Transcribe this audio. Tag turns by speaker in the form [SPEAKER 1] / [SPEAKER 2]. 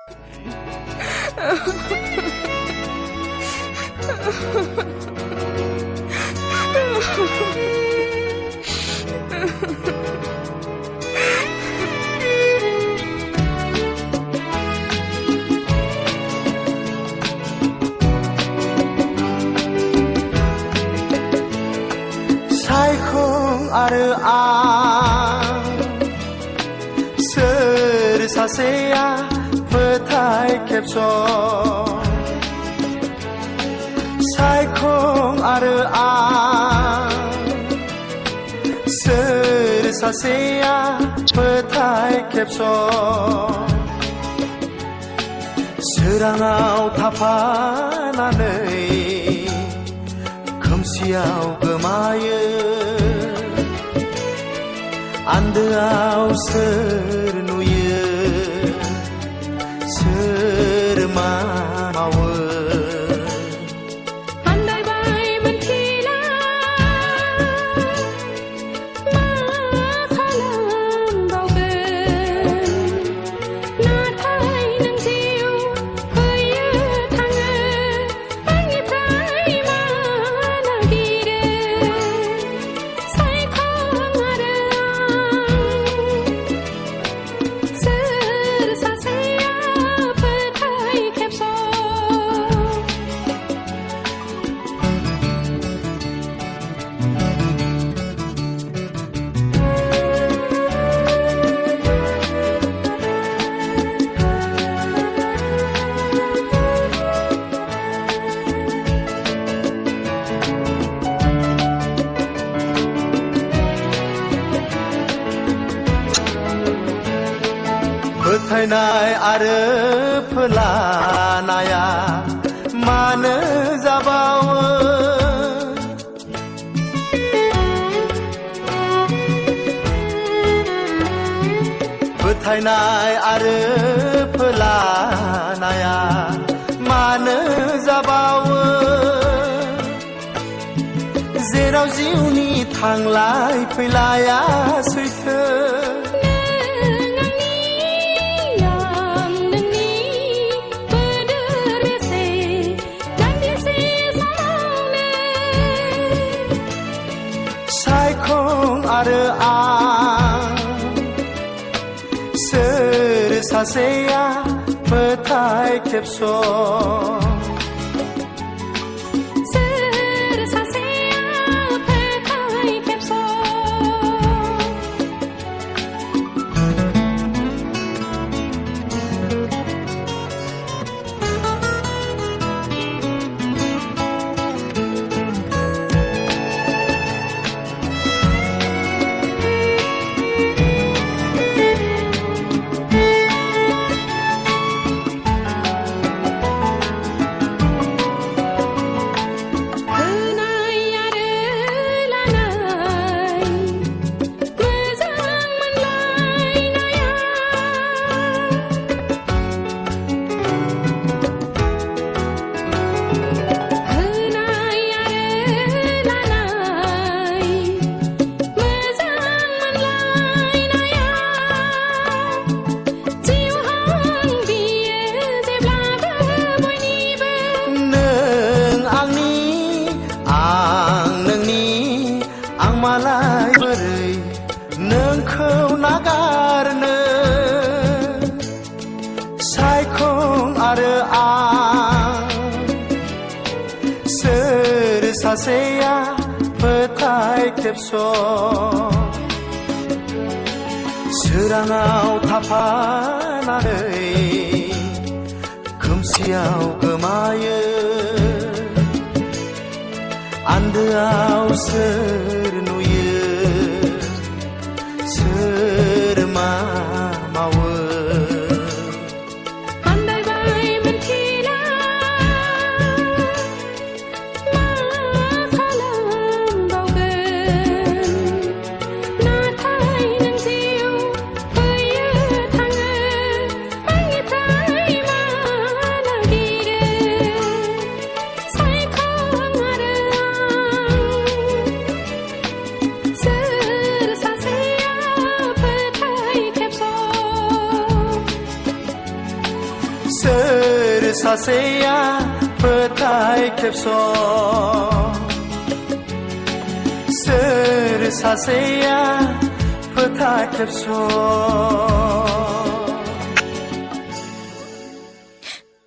[SPEAKER 1] saikong aru ang saseya pwtai kebso saikong aru ang saseya pwtai kebso sorangaw tapananai खोमसियाव गोमायो आन्दोआव सोर नुयो सोर मावो
[SPEAKER 2] आन्दायबाय मोनथिला मा खालामबावगोन नाथाय नों जिउ फैयो थाङो आंनिफ्राय मा
[SPEAKER 1] फोथायनाय आरो फोलानाया मानो जाबावो फोथायनाय आरो फोलानाया मानो जाबावो जेराव जिउनि थांलाय फैलाया सैथो saikong aru ang soर saseya pwtai kebso मालाय बोरै नोंखौ नागारनो सायखं आरो आं सोर सासेया pwtai kebso सोराङाव थाफानानै खोमसियाव गोमायो आन्दोआव सोर नुयो सोर मावो
[SPEAKER 2] आन्दायबाय मोनथिला मा खालामबावगोन नाथाय नों जिउ फैयो थाङो आंनिफ्राय मा नागिरो सायखं आरो
[SPEAKER 1] saseya pwtai kebso saseya pwtai kebso